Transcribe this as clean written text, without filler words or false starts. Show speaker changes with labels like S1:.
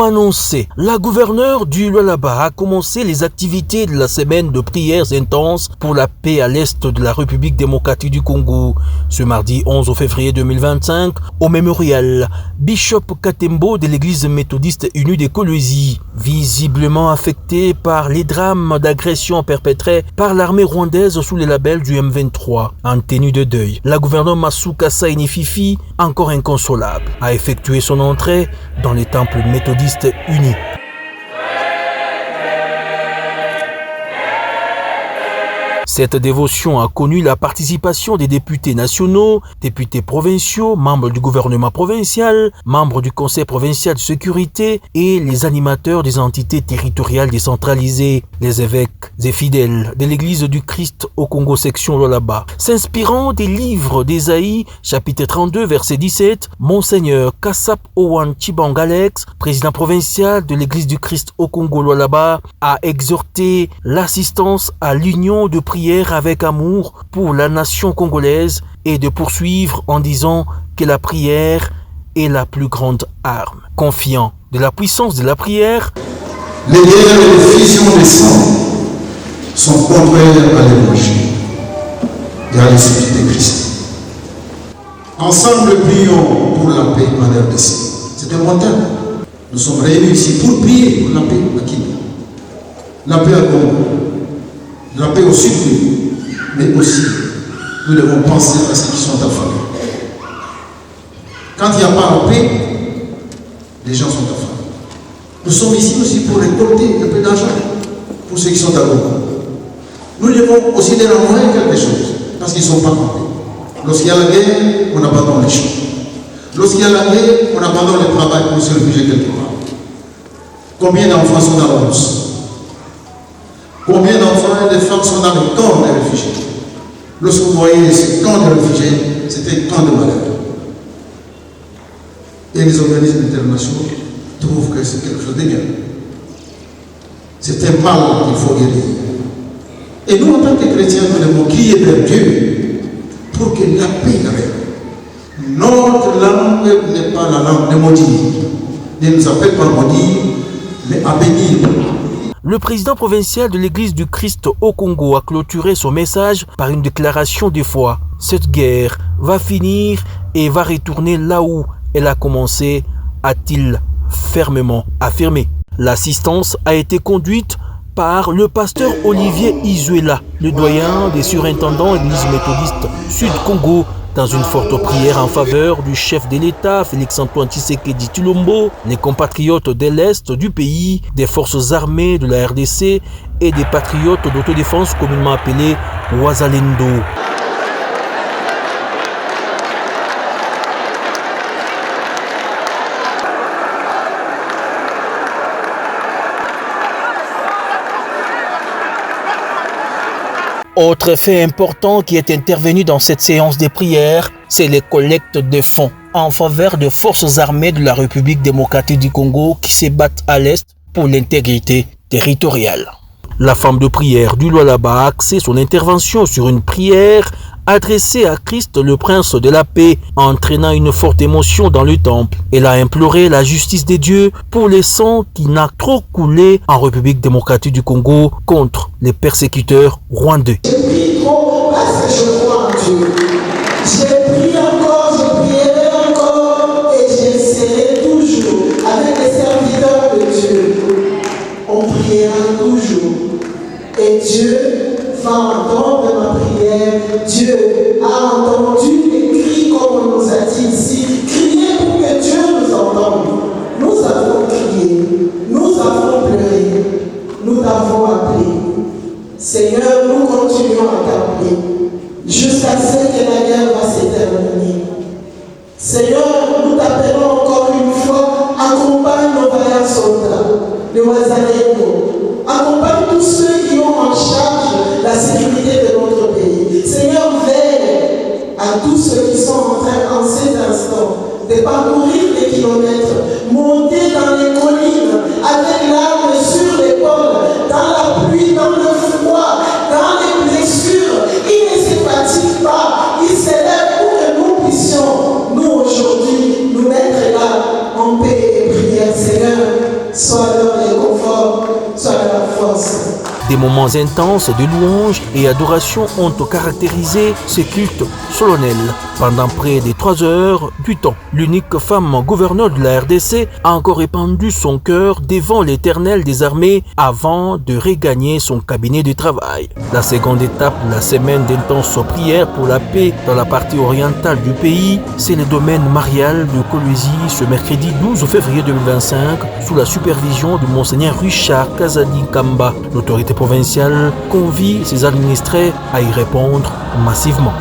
S1: Comme annoncé, la gouverneure du Lualaba a commencé les activités de la semaine de prières intenses pour la paix à l'est de la République démocratique du Congo. Ce mardi 11 février 2025, au mémorial Bishop Katembo de l'église méthodiste unie de Kolwezi, visiblement affecté par les drames d'agression perpétrés par l'armée rwandaise sous les labels du M23. En tenue de deuil, la gouverneure Masuka Saini Fifi, encore inconsolable, a effectué son entrée dans les temples méthodistes unis. Cette dévotion a connu la participation des députés nationaux, députés provinciaux, membres du gouvernement provincial, membres du conseil provincial de sécurité et les animateurs des entités territoriales décentralisées, les évêques et fidèles de l'église du Christ au Congo section Lualaba. S'inspirant des livres d'Ésaïe, chapitre 32, verset 17, Monseigneur Kassap Owan Chibangalex, président provincial de l'église du Christ au Congo Lualaba, a exhorté l'assistance à l'union de prière avec amour pour la nation congolaise et de poursuivre en disant que la prière est la plus grande arme. Confiant de la puissance de la prière,
S2: les guerres et les fusions des sangs sont contraires à l'évangile et à l'esprit de Christ. Ensemble, prions pour la paix en RDC. C'est un montant. Nous sommes réunis ici pour prier pour la paix à Kenya, la paix à Congo, la paix au sud, mais aussi nous devons penser à ceux qui sont affamés. Quand il n'y a pas la paix, les gens sont affamés. Nous sommes ici aussi pour récolter un peu d'argent pour ceux qui sont à Congo. Nous devons aussi leur envoyer quelque chose parce qu'ils ne sont pas en paix. Lorsqu'il y a la guerre, on abandonne les choses. Lorsqu'il y a la guerre, on abandonne le travail pour se réfugier quelque part. Combien d'enfants sont dans la bourse? Combien d'enfants et de femmes sont dans les camps de réfugiés? Lorsque vous voyez ces camps de réfugiés, c'était un camp de malades. Et les organismes internationaux trouvent que c'est quelque chose de bien. C'est un mal qu'il faut guérir. Et nous, en tant que chrétiens, nous devons crier vers Dieu pour que la paix règne. Notre langue n'est pas la langue de maudire. Il ne nous appelle pas à maudire, mais à bénir.
S1: Le président provincial de l'église du Christ au Congo a clôturé son message par une déclaration de foi. Cette guerre va finir et va retourner là où elle a commencé, a-t-il fermement affirmé. L'assistance a été conduite par le pasteur Olivier Izuela, le doyen des surintendants église méthodiste Sud-Congo, dans une forte prière en faveur du chef de l'État, Félix-Antoine Tshisekedi Tshilombo, les compatriotes de l'Est du pays, des forces armées de la RDC et des patriotes d'autodéfense communément appelés Wazalendo. Autre fait important qui est intervenu dans cette séance de prière, c'est les collectes de fonds en faveur des forces armées de la République démocratique du Congo qui se battent à l'Est pour l'intégrité territoriale. La femme de prière du Lualaba a axé son intervention sur une prière adressée à Christ, le prince de la paix, entraînant une forte émotion dans le temple. Elle a imploré la justice des dieux pour les sangs qui n'a trop coulé en République démocratique du Congo contre les persécuteurs rwandais.
S3: Je prie trop parce que je crois en Dieu. Je prie encore, je prierai encore et je serai toujours avec les serviteurs de Dieu. On priera toujours et Dieu va entendre ma prière. Dieu a entendu les cris comme on nous a dit ici. Criez pour que Dieu nous entende. Nous avons crié, nous avons pleuré, nous t'avons appelé. Seigneur, nous continuons à t'appeler jusqu'à ce que la guerre va s'éterminer. Seigneur, nous t'appelons encore une fois, accompagne nos vaillants soldats, les Wazalendo, accompagne tous ceux qui ont en charge la sécurité de notre pays. Seigneur, veille à tous ceux qui sont en train en cet instant de parcourir des kilomètres, monter dans les collines avec l'arme sur l'épaule, dans la pluie, dans le froid, dans les blessures. Ils ne se fatiguent pas, ils s'élèvent pour que nous puissions, nous aujourd'hui, nous mettre là en paix et prière. Seigneur, corps soit la force.
S1: Des moments intenses de louanges et adoration ont caractérisé ce culte solennel. Pendant près de 3 heures du temps, l'unique femme gouverneure de la RDC a encore répandu son cœur devant l'Éternel des armées avant de regagner son cabinet de travail. La seconde étape, la semaine d'intenses prières pour la paix dans la partie orientale du pays, c'est le domaine marial de Kolwezi ce mercredi 12 février 2025 sous la supervision de Monseigneur Richard Kazadi Kamba. L'autorité provinciale convie ses administrés à y répondre massivement.